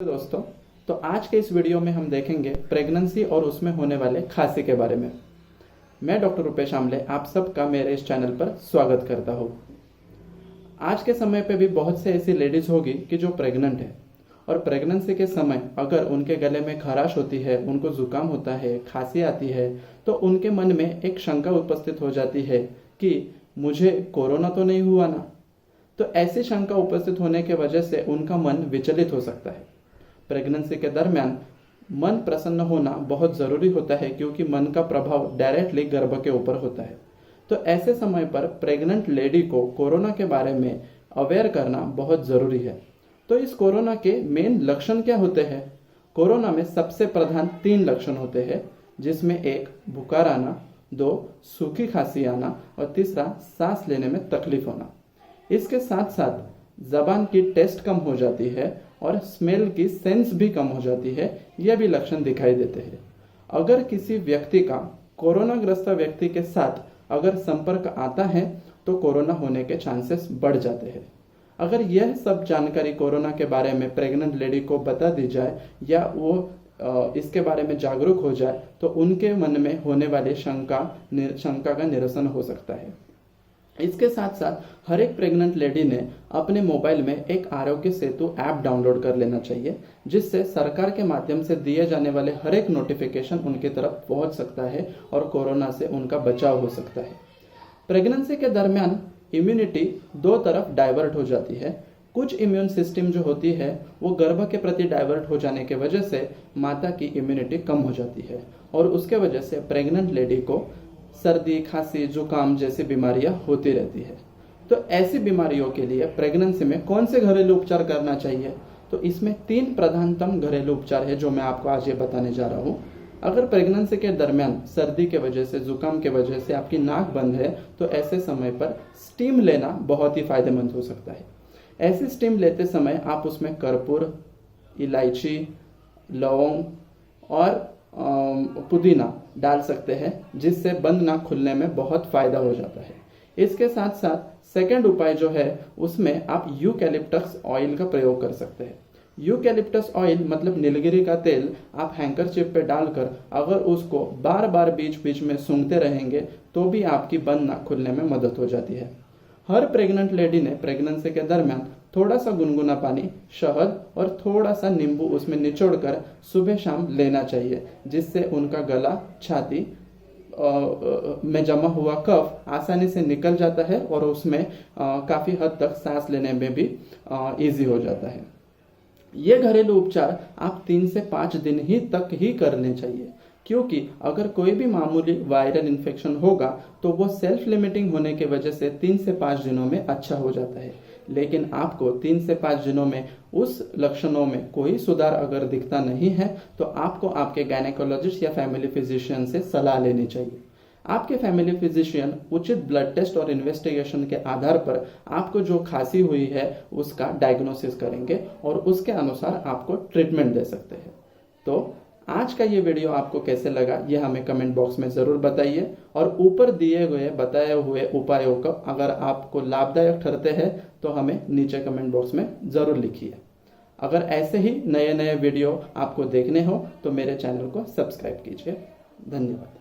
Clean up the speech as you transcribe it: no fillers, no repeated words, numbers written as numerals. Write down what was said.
दोस्तों, तो आज के इस वीडियो में हम देखेंगे प्रेगनेंसी और उसमें होने वाले खांसी के बारे में। मैं डॉक्टर रुपेश आमले आप सबका मेरे इस चैनल पर स्वागत करता हूँ। आज के समय पे भी बहुत से ऐसी लेडीज होगी कि जो प्रेग्नेंट है और प्रेगनेंसी के समय अगर उनके गले में खराश होती है, उनको जुकाम होता है, खांसी आती है, तो उनके मन में एक शंका उपस्थित हो जाती है कि मुझे कोरोना तो नहीं हुआ ना। तो ऐसी शंका उपस्थित होने के वजह से उनका मन विचलित हो सकता है। प्रेगनेंसी के दरमियान मन प्रसन्न होना बहुत जरूरी होता है, क्योंकि मन का प्रभाव डायरेक्टली गर्भ के ऊपर होता है। तो ऐसे समय पर प्रेग्नेंट लेडी को कोरोना के बारे में अवेयर करना बहुत जरूरी है। तो इस कोरोना के मेन लक्षण क्या होते हैं? कोरोना में सबसे प्रधान 3 लक्षण होते हैं, जिसमें 1 बुखार आना, 2 सूखी खांसी आना और तीसरा सांस लेने में तकलीफ होना। इसके साथ साथ जबान की टेस्ट कम हो जाती है और स्मेल की सेंस भी कम हो जाती है। यह भी लक्षण दिखाई देते हैं। अगर किसी व्यक्ति का कोरोना ग्रस्त व्यक्ति के साथ अगर संपर्क आता है तो कोरोना होने के चांसेस बढ़ जाते हैं। अगर यह सब जानकारी कोरोना के बारे में प्रेग्नेंट लेडी को बता दी जाए या वो इसके बारे में जागरूक हो जाए तो उनके मन में होने वाली शंका का निरसन हो सकता है। इसके साथ साथ हर एक प्रेग्नेंट लेडी ने अपने मोबाइल में एक आरोग्य सेतु ऐप डाउनलोड कर लेना चाहिए, जिससे सरकार के माध्यम से दिए जाने वाले हर एक नोटिफिकेशन उनकी तरफ पहुंच सकता है और कोरोना से उनका बचाव हो सकता है। प्रेगनेंसी के दरमियान इम्यूनिटी 2 तरफ डाइवर्ट हो जाती है। कुछ इम्यून सिस्टम जो होती है वो गर्भ के प्रति डाइवर्ट हो जाने के वजह से माता की इम्यूनिटी कम हो जाती है और उसके वजह से प्रेग्नेंट लेडी को सर्दी, खांसी, जुकाम जैसी बीमारियां होती रहती है। तो ऐसी बीमारियों के लिए प्रेगनेंसी में कौन से घरेलू उपचार करना चाहिए? तो इसमें 3 प्रधानतम घरेलू उपचार है जो मैं आपको आज ये बताने जा रहा हूँ। अगर प्रेगनेंसी के दरमियान सर्दी के वजह से, जुकाम के वजह से आपकी नाक बंद है तो ऐसे समय पर स्टीम लेना बहुत ही फायदेमंद हो सकता है। ऐसी स्टीम लेते समय आप उसमें कर्पूर, इलायची, लौंग और पुदीना डाल सकते हैं, जिससे बंद नाक खुलने में बहुत फायदा हो जाता है। इसके साथ साथ सेकंड उपाय जो है उसमें आप यूकैलिप्टस ऑयल का प्रयोग कर सकते हैं। यूकैलिप्टस ऑयल मतलब नीलगिरी का तेल आप हैंकरचिप पे डालकर अगर उसको बार बार बीच बीच में सूंघते रहेंगे तो भी आपकी बंद नाक खुलने में मदद हो जाती है। हर प्रेग्नेंट लेडी ने प्रेगनेंसी के दरमियान थोड़ा सा गुनगुना पानी, शहद और थोड़ा सा नींबू उसमें निचोड़कर सुबह शाम लेना चाहिए, जिससे उनका गला, छाती में जमा हुआ कफ आसानी से निकल जाता है और उसमें काफी हद तक सांस लेने में भी इजी हो जाता है। ये घरेलू उपचार आप 3 से 5 दिन ही तक ही करने चाहिए, क्योंकि अगर कोई भी मामूली वायरल इन्फेक्शन होगा तो वो सेल्फ लिमिटिंग होने की वजह से 3 से 5 दिनों में अच्छा हो जाता है। लेकिन आपको 3 से 5 दिनों में उस लक्षणों में कोई सुधार अगर दिखता नहीं है तो आपको आपके गायनेकोलॉजिस्ट या फैमिली फिजिशियन से सलाह लेनी चाहिए। आपके फैमिली फिजिशियन उचित ब्लड टेस्ट और इन्वेस्टिगेशन के आधार पर आपको जो खांसी हुई है उसका डायग्नोसिस करेंगे और उसके अनुसार आपको ट्रीटमेंट दे सकते हैं। तो आज का ये वीडियो आपको कैसे लगा ये हमें कमेंट बॉक्स में जरूर बताइए और ऊपर दिए हुए बताए हुए उपायों को अगर आपको लाभदायक ठहरते हैं तो हमें नीचे कमेंट बॉक्स में जरूर लिखिए। अगर ऐसे ही नए नए वीडियो आपको देखने हो तो मेरे चैनल को सब्सक्राइब कीजिए। धन्यवाद।